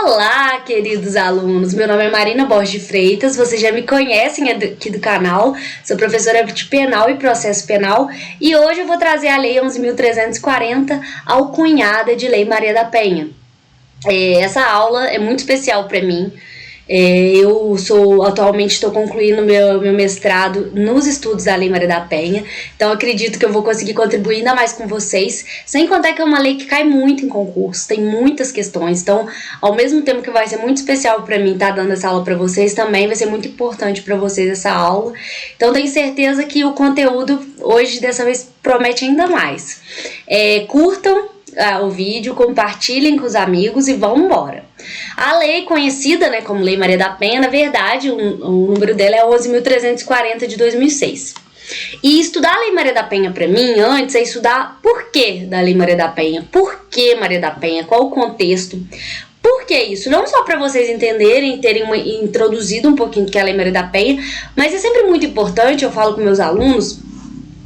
Olá, queridos alunos! Meu nome é Marina Borges de Freitas, vocês já me conhecem aqui do canal, sou professora de Penal e Processo Penal e hoje eu vou trazer a Lei 11.340, alcunhada de Lei Maria da Penha. Essa aula é muito especial para mim. Eu atualmente estou concluindo meu mestrado nos estudos da Lei Maria da Penha, então acredito que eu vou conseguir contribuir ainda mais com vocês, sem contar que é uma lei que cai muito em concurso, tem muitas questões, então ao mesmo tempo que vai ser muito especial para mim estar dando essa aula para vocês, também vai ser muito importante para vocês essa aula, então tenho certeza que o conteúdo hoje dessa vez promete ainda mais. Curtam o vídeo, compartilhem com os amigos e vamos embora. A lei conhecida, como Lei Maria da Penha, na verdade, o número dela é 11.340 de 2006. E estudar a Lei Maria da Penha para mim, antes, é estudar por que da Lei Maria da Penha, por que Maria da Penha, qual o contexto. Por que isso? Não só para vocês entenderem, terem introduzido um pouquinho do que é a Lei Maria da Penha, mas é sempre muito importante, eu falo com meus alunos,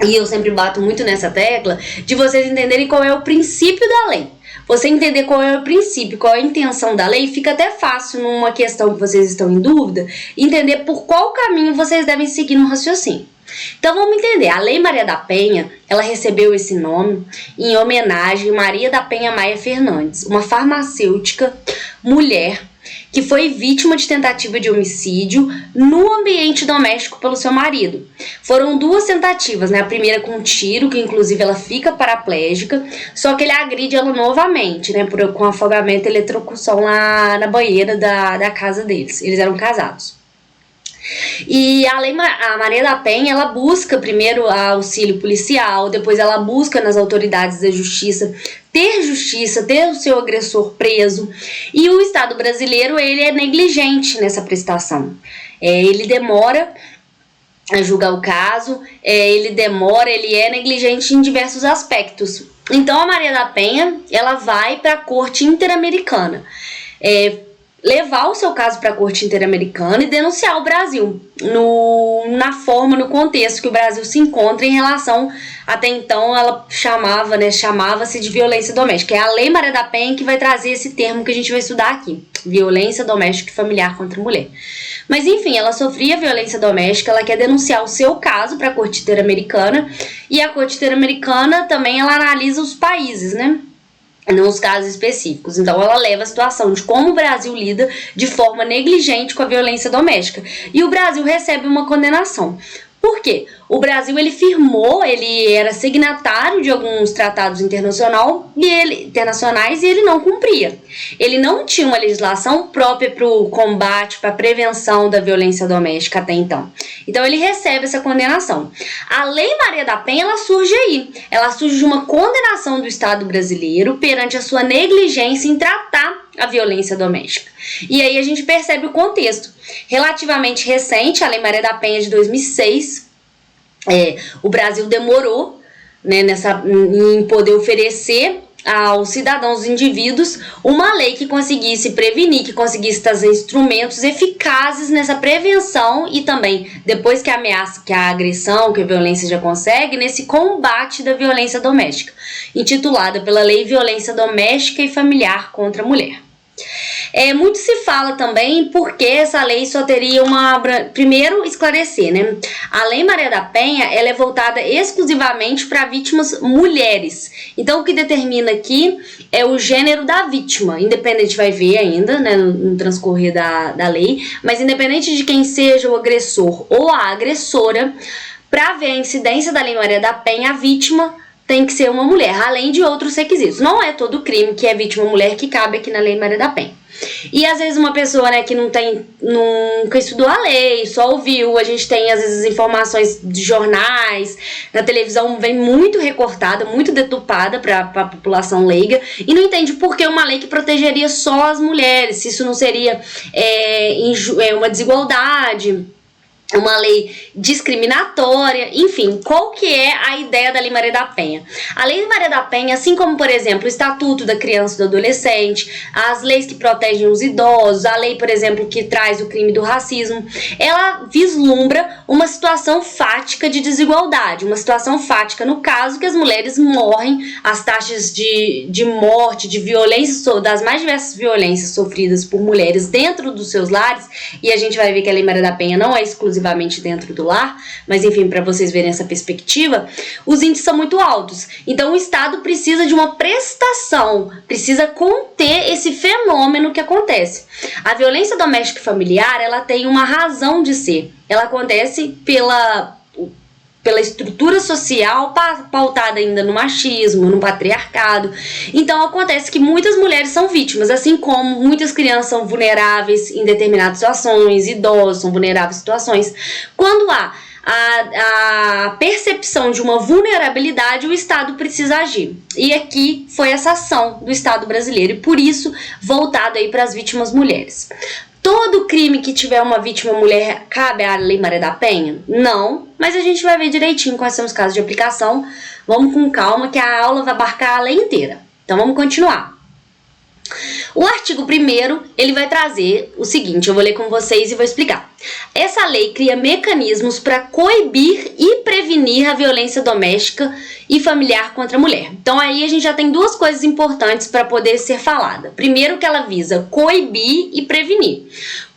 e eu sempre bato muito nessa tecla, de vocês entenderem qual é o princípio da lei. Você entender qual é o princípio, qual é a intenção da lei, fica até fácil numa questão que vocês estão em dúvida, entender por qual caminho vocês devem seguir no raciocínio. Então vamos entender, a Lei Maria da Penha, ela recebeu esse nome em homenagem a Maria da Penha Maia Fernandes, uma farmacêutica mulher que foi vítima de tentativa de homicídio no ambiente doméstico pelo seu marido. Foram duas tentativas, A primeira com um tiro, que inclusive ela fica paraplégica, só que ele agride ela novamente, com afogamento e eletrocução lá na banheira da casa deles. Eles eram casados. E a Maria da Penha, ela busca primeiro auxílio policial, depois ela busca nas autoridades da justiça, ter o seu agressor preso. E o Estado brasileiro, ele é negligente nessa prestação. Ele demora a julgar o caso, ele é negligente em diversos aspectos. Então a Maria da Penha, ela vai para a Corte Interamericana, levar o seu caso para a Corte Interamericana e denunciar o Brasil no contexto que o Brasil se encontra em relação, até então ela chamava-se de violência doméstica. É a Lei Maria da Penha que vai trazer esse termo que a gente vai estudar aqui, violência doméstica e familiar contra a mulher. Mas enfim, ela sofria violência doméstica, ela quer denunciar o seu caso para a Corte Interamericana, e a Corte Interamericana também ela analisa os países, nos casos específicos. Então ela leva a situação de como o Brasil lida de forma negligente com a violência doméstica. E o Brasil recebe uma condenação. Por quê? O Brasil, ele era signatário de alguns tratados internacionais e ele não cumpria. Ele não tinha uma legislação própria para o combate, para a prevenção da violência doméstica até então. Então ele recebe essa condenação. A Lei Maria da Penha, ela surge aí. Ela surge de uma condenação do Estado brasileiro perante a sua negligência em tratar a violência doméstica. E aí a gente percebe o contexto. Relativamente recente, a Lei Maria da Penha de 2006, o Brasil demorou em poder oferecer aos cidadãos indivíduos uma lei que conseguisse prevenir, que conseguisse trazer instrumentos eficazes nessa prevenção e também, depois que a ameaça, que a agressão, que a violência já consegue, nesse combate da violência doméstica, intitulada pela Lei Violência Doméstica e Familiar contra a Mulher. Muito se fala também porque essa lei só teria primeiro esclarecer, A Lei Maria da Penha, ela é voltada exclusivamente para vítimas mulheres. Então o que determina aqui é o gênero da vítima, independente, vai ver ainda, no transcorrer da lei, mas independente de quem seja o agressor ou a agressora, para ver a incidência da Lei Maria da Penha, a vítima tem que ser uma mulher, além de outros requisitos. Não é todo crime que é vítima mulher que cabe aqui na Lei Maria da Penha. E às vezes uma pessoa que nunca estudou a lei, só ouviu, a gente tem às vezes informações de jornais, na televisão vem muito recortada, muito deturpada para a população leiga, e não entende por que uma lei que protegeria só as mulheres, se isso não seria uma desigualdade. uma lei discriminatória, enfim, qual que é a ideia da Lei Maria da Penha? A Lei Maria da Penha, assim como, por exemplo, o Estatuto da Criança e do Adolescente, as leis que protegem os idosos, a lei, por exemplo, que traz o crime do racismo, ela vislumbra uma situação fática de desigualdade, uma situação fática, no caso, que as mulheres morrem, as taxas de morte, de violência, das mais diversas violências sofridas por mulheres dentro dos seus lares, e a gente vai ver que a Lei Maria da Penha não é exclusivamente dentro do lar, mas enfim, para vocês verem essa perspectiva, os índices são muito altos. Então o Estado precisa de uma prestação, precisa conter esse fenômeno que acontece. A violência doméstica e familiar, ela tem uma razão de ser. Ela acontece pela estrutura social pautada ainda no machismo, no patriarcado. Então acontece que muitas mulheres são vítimas, assim como muitas crianças são vulneráveis em determinadas situações, idosos são vulneráveis em situações. Quando há a percepção de uma vulnerabilidade, o Estado precisa agir. E aqui foi essa ação do Estado brasileiro, e por isso voltado aí para as vítimas mulheres. Todo crime que tiver uma vítima mulher cabe à Lei Maria da Penha? Não, mas a gente vai ver direitinho quais são os casos de aplicação. Vamos com calma que a aula vai abarcar a lei inteira. Então vamos continuar. O artigo 1º, ele vai trazer o seguinte, eu vou ler com vocês e vou explicar. Essa lei cria mecanismos para coibir e prevenir a violência doméstica e familiar contra a mulher. Então aí a gente já tem duas coisas importantes para poder ser falada. Primeiro, que ela visa coibir e prevenir.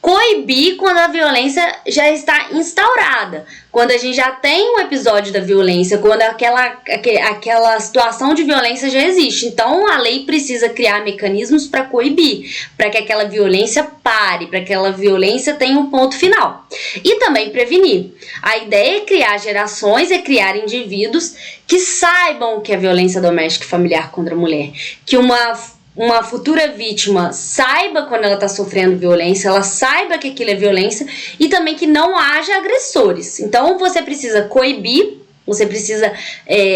Coibir quando a violência já está instaurada, quando a gente já tem um episódio da violência, quando aquela situação de violência já existe. Então a lei precisa criar mecanismos para coibir, para que aquela violência pare, para que aquela violência tenha um ponto final. E também prevenir. A ideia é criar gerações, é criar indivíduos que saibam o que é violência doméstica e familiar contra a mulher, que uma futura vítima saiba quando ela está sofrendo violência, ela saiba que aquilo é violência, e também que não haja agressores. Então você precisa coibir, você precisa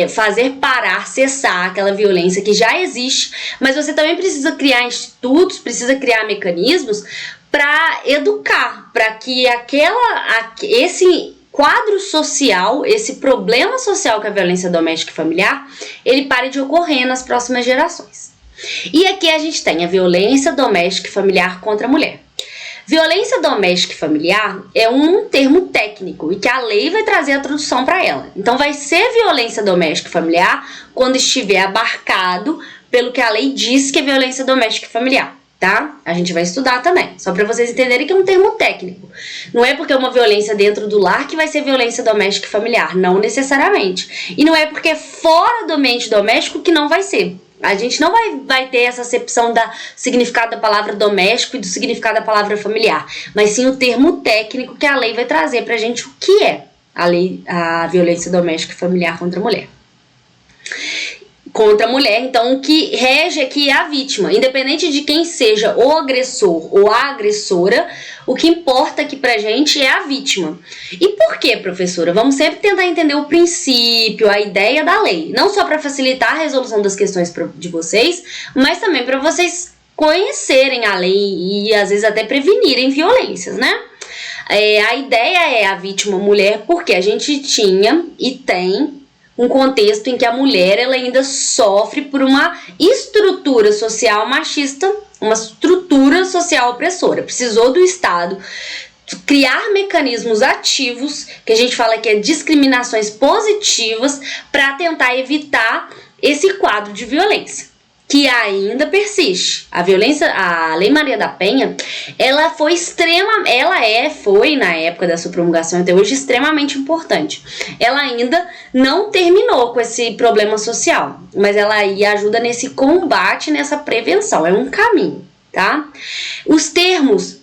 fazer parar, cessar aquela violência que já existe, mas você também precisa criar institutos, precisa criar mecanismos para educar, para que esse quadro social, esse problema social que é a violência doméstica e familiar, ele pare de ocorrer nas próximas gerações. E aqui a gente tem a violência doméstica e familiar contra a mulher. Violência doméstica e familiar é um termo técnico e que a lei vai trazer a tradução para ela. Então vai ser violência doméstica e familiar quando estiver abarcado pelo que a lei diz que é violência doméstica e familiar, tá? A gente vai estudar também, só para vocês entenderem que é um termo técnico. Não é porque é uma violência dentro do lar que vai ser violência doméstica e familiar, não necessariamente. E não é porque é fora do ambiente doméstico que não vai ser. A gente não vai ter essa acepção do significado da palavra doméstico e do significado da palavra familiar, mas sim o termo técnico que a lei vai trazer pra gente o que é a violência doméstica e familiar contra a mulher. Contra a mulher, então o que rege aqui é a vítima, independente de quem seja o agressor ou a agressora, o que importa aqui pra gente é a vítima. E por quê, professora? Vamos sempre tentar entender o princípio, a ideia da lei, não só para facilitar a resolução das questões de vocês, mas também para vocês conhecerem a lei e às vezes até prevenirem violências, né? A ideia é a vítima mulher porque a gente tinha e tem um contexto em que a mulher ela ainda sofre por uma estrutura social machista, uma estrutura social opressora. Precisou do Estado criar mecanismos ativos, que a gente fala que é discriminações positivas, para tentar evitar esse quadro de violência, que ainda persiste. A Lei Maria da Penha, ela foi na época da sua promulgação até hoje, extremamente importante. Ela ainda não terminou com esse problema social, mas ela aí ajuda nesse combate, nessa prevenção, é um caminho, tá? Os termos,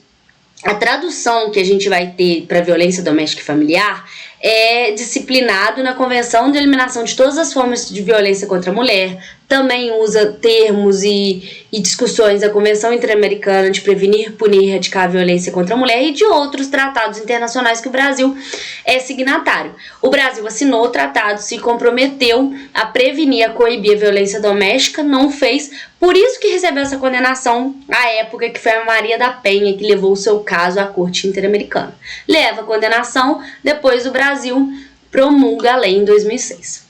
a tradução que a gente vai ter para violência doméstica e familiar é disciplinado na Convenção de Eliminação de Todas as Formas de Violência contra a Mulher, também usa termos e discussões da Convenção Interamericana de Prevenir, Punir e Erradicar a Violência contra a Mulher e de outros tratados internacionais que o Brasil é signatário. O Brasil assinou o tratado, se comprometeu a prevenir, a coibir a violência doméstica, não fez, por isso que recebeu essa condenação à época, que foi a Maria da Penha que levou o seu caso à Corte Interamericana. Leva a condenação, depois o Brasil promulga a lei em 2006.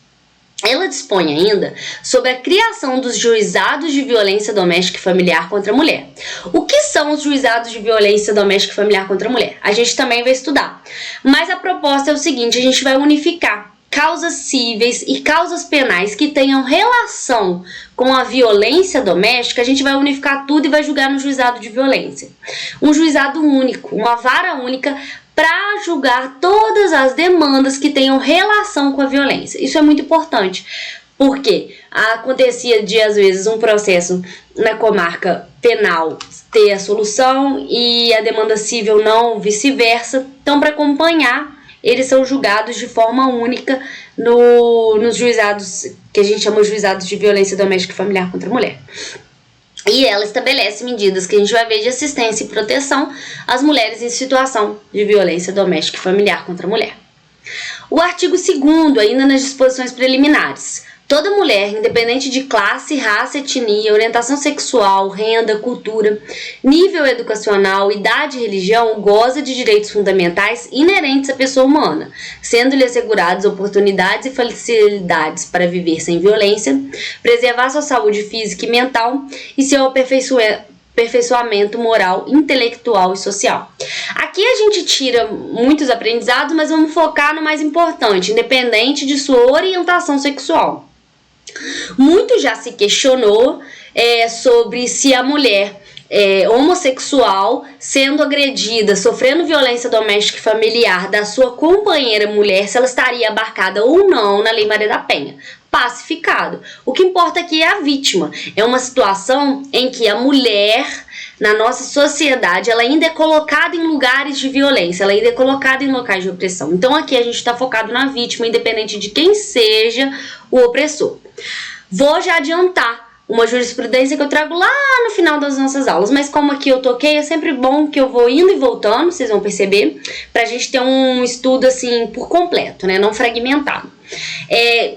Ela dispõe ainda sobre a criação dos juizados de violência doméstica e familiar contra a mulher. O que são os juizados de violência doméstica e familiar contra a mulher? A gente também vai estudar. Mas a proposta é o seguinte, a gente vai unificar causas cíveis e causas penais que tenham relação com a violência doméstica. A gente vai unificar tudo e vai julgar no juizado de violência. Um juizado único, uma vara única, para julgar todas as demandas que tenham relação com a violência. Isso é muito importante, porque acontecia às vezes um processo na comarca penal ter a solução e a demanda civil não, vice-versa. Então, para acompanhar, eles são julgados de forma única nos juizados, que a gente chama de juizados de violência doméstica e familiar contra a mulher. E ela estabelece medidas que a gente vai ver de assistência e proteção às mulheres em situação de violência doméstica e familiar contra a mulher. O artigo 2º, ainda nas disposições preliminares. Toda mulher, independente de classe, raça, etnia, orientação sexual, renda, cultura, nível educacional, idade e religião, goza de direitos fundamentais inerentes à pessoa humana, sendo-lhe asseguradas oportunidades e facilidades para viver sem violência, preservar sua saúde física e mental e seu aperfeiçoamento moral, intelectual e social. Aqui a gente tira muitos aprendizados, mas vamos focar no mais importante, independente de sua orientação sexual. Muito já se questionou sobre se a mulher homossexual, sendo agredida, sofrendo violência doméstica e familiar da sua companheira mulher, se ela estaria abarcada ou não na Lei Maria da Penha. Pacificado. O que importa aqui é a vítima. É uma situação em que a mulher, na nossa sociedade, ela ainda é colocada em lugares de violência, ela ainda é colocada em locais de opressão. Então aqui a gente está focado na vítima, independente de quem seja o opressor. Vou já adiantar uma jurisprudência que eu trago lá no final das nossas aulas, mas como aqui eu toquei, é sempre bom que eu vou indo e voltando, vocês vão perceber, pra gente ter um estudo assim por completo, né, não fragmentado.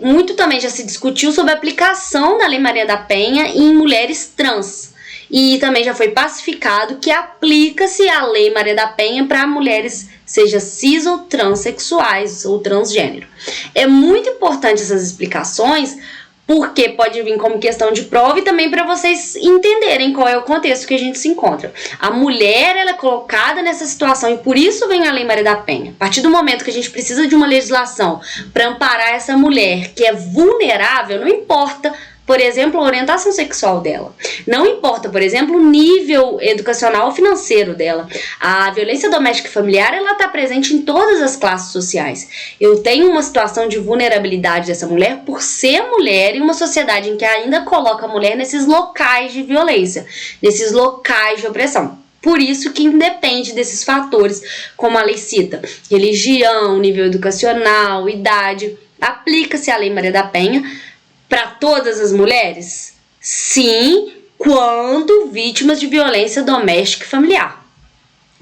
Muito também já se discutiu sobre a aplicação da Lei Maria da Penha em mulheres trans, e também já foi pacificado que aplica-se a Lei Maria da Penha para mulheres, seja cis ou transexuais ou transgênero. É muito importante essas explicações, porque pode vir como questão de prova e também para vocês entenderem qual é o contexto que a gente se encontra. A mulher, ela é colocada nessa situação e por isso vem a Lei Maria da Penha. A partir do momento que a gente precisa de uma legislação para amparar essa mulher que é vulnerável, não importa, por exemplo, a orientação sexual dela. Não importa, por exemplo, o nível educacional ou financeiro dela. A violência doméstica e familiar, ela está presente em todas as classes sociais. Eu tenho uma situação de vulnerabilidade dessa mulher por ser mulher em uma sociedade em que ainda coloca a mulher nesses locais de violência, nesses locais de opressão. Por isso que independe desses fatores, como a lei cita, religião, nível educacional, idade, aplica-se a Lei Maria da Penha para todas as mulheres? Sim, quando vítimas de violência doméstica e familiar.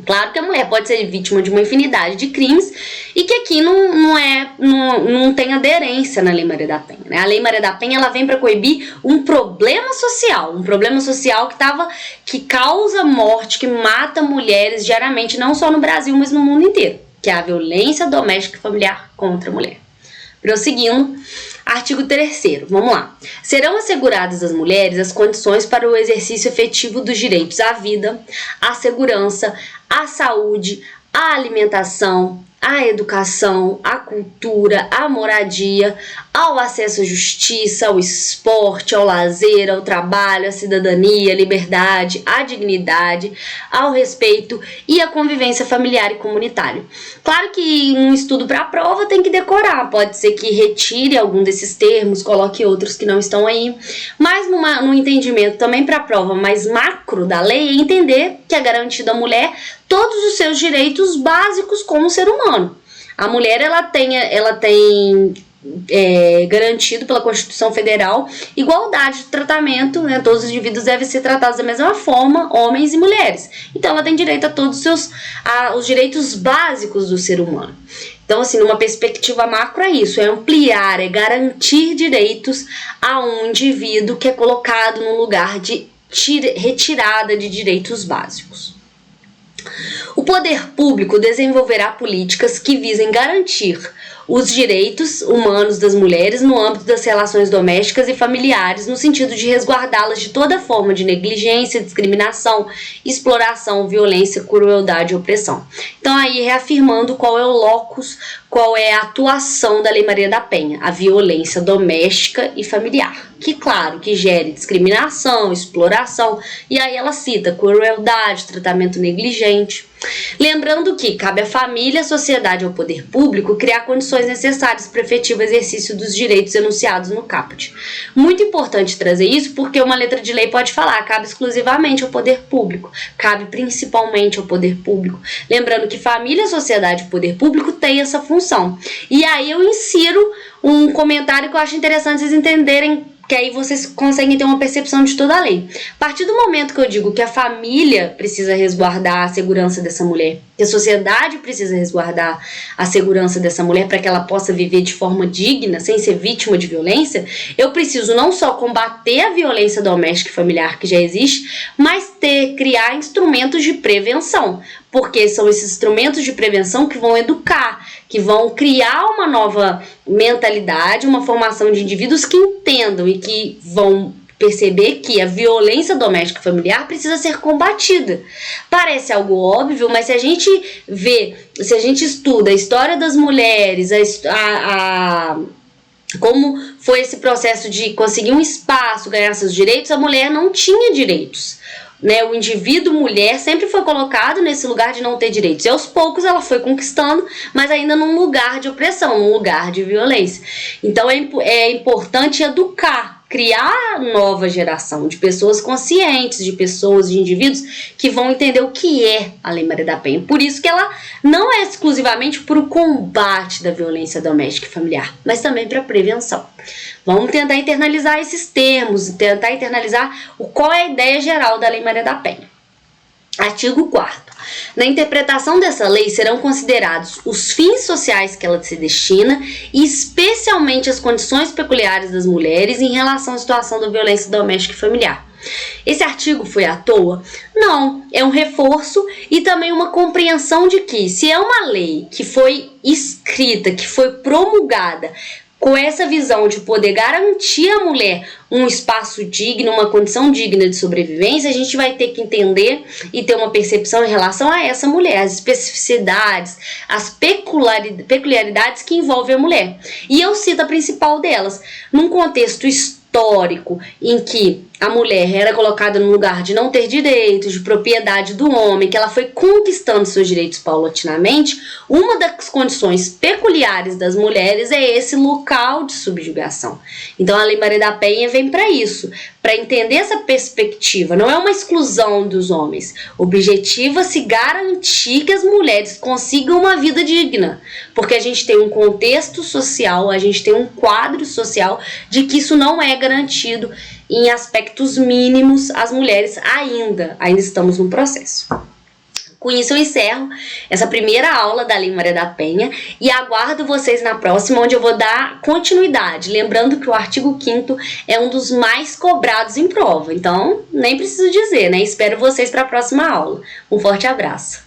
Claro que a mulher pode ser vítima de uma infinidade de crimes e que aqui não tem aderência na Lei Maria da Penha, né? A Lei Maria da Penha, ela vem para coibir um problema social que causa morte, que mata mulheres diariamente, não só no Brasil, mas no mundo inteiro, que é a violência doméstica e familiar contra a mulher. Prosseguindo, artigo 3º, vamos lá. Serão asseguradas às mulheres as condições para o exercício efetivo dos direitos à vida, à segurança, à saúde, à alimentação, à educação, à cultura, à moradia, ao acesso à justiça, ao esporte, ao lazer, ao trabalho, à cidadania, à liberdade, à dignidade, ao respeito e à convivência familiar e comunitária. Claro que um estudo para a prova tem que decorar, pode ser que retire algum desses termos, coloque outros que não estão aí, mas num entendimento também para a prova mais macro da lei, é entender que é garantido à mulher todos os seus direitos básicos como ser humano. A mulher ela tem garantido pela Constituição Federal igualdade de tratamento, né? Todos os indivíduos devem ser tratados da mesma forma, homens e mulheres. Então ela tem direito a todos os direitos básicos do ser humano. Então, assim, numa perspectiva macro é isso, é ampliar, é garantir direitos a um indivíduo que é colocado num lugar de retirada de direitos básicos. O poder público desenvolverá políticas que visem garantir os direitos humanos das mulheres no âmbito das relações domésticas e familiares, no sentido de resguardá-las de toda forma de negligência, discriminação, exploração, violência, crueldade e opressão. Então, aí, reafirmando qual é o locus, qual é a atuação da Lei Maria da Penha, a violência doméstica e familiar, que, claro, que gere discriminação, exploração, e aí ela cita crueldade, tratamento negligente. Lembrando que cabe à família, à sociedade e ao poder público criar condições necessárias para o efetivo exercício dos direitos enunciados no caput. Muito importante trazer isso porque uma letra de lei pode falar, cabe exclusivamente ao poder público, cabe principalmente ao poder público. Lembrando que família, sociedade e poder público têm essa função. E aí eu insiro um comentário que eu acho interessante vocês entenderem, que aí vocês conseguem ter uma percepção de toda a lei. A partir do momento que eu digo que a família precisa resguardar a segurança dessa mulher, que a sociedade precisa resguardar a segurança dessa mulher para que ela possa viver de forma digna, sem ser vítima de violência, eu preciso não só combater a violência doméstica e familiar que já existe, mas criar instrumentos de prevenção, porque são esses instrumentos de prevenção que vão educar, que vão criar uma nova mentalidade, uma formação de indivíduos que entendam e que vão perceber que a violência doméstica e familiar precisa ser combatida. Parece algo óbvio, mas se a gente estuda a história das mulheres, como foi esse processo de conseguir um espaço, ganhar seus direitos, a mulher não tinha direitos. Né, o indivíduo mulher sempre foi colocado nesse lugar de não ter direitos. E aos poucos ela foi conquistando, mas ainda num lugar de opressão, num lugar de violência. Então é importante educar, criar nova geração de pessoas conscientes, de pessoas, de indivíduos que vão entender o que é a Lei Maria da Penha. Por isso que ela não é exclusivamente para o combate da violência doméstica e familiar, mas também para a prevenção. Vamos tentar internalizar esses termos, tentar internalizar qual é a ideia geral da Lei Maria da Penha. Artigo 4º. Na interpretação dessa lei serão considerados os fins sociais que ela se destina e especialmente as condições peculiares das mulheres em relação à situação da violência doméstica e familiar. Esse artigo foi à toa? Não, é um reforço e também uma compreensão de que se é uma lei que foi escrita, que foi promulgada com essa visão de poder garantir à mulher um espaço digno, uma condição digna de sobrevivência, a gente vai ter que entender e ter uma percepção em relação a essa mulher, as especificidades, as peculiaridades que envolvem a mulher. E eu cito a principal delas, num contexto histórico em que a mulher era colocada no lugar de não ter direitos, de propriedade do homem, que ela foi conquistando seus direitos paulatinamente, uma das condições peculiares das mulheres é esse local de subjugação. Então a Lei Maria da Penha vem para isso, para entender essa perspectiva, não é uma exclusão dos homens, objetiva-se garantir que as mulheres consigam uma vida digna, porque a gente tem um contexto social, a gente tem um quadro social de que isso não é garantido em aspectos mínimos às mulheres ainda estamos no processo. Com isso eu encerro essa primeira aula da Lei Maria da Penha e aguardo vocês na próxima, onde eu vou dar continuidade. Lembrando que o artigo 5º é um dos mais cobrados em prova, então nem preciso dizer, né? Espero vocês para a próxima aula. Um forte abraço!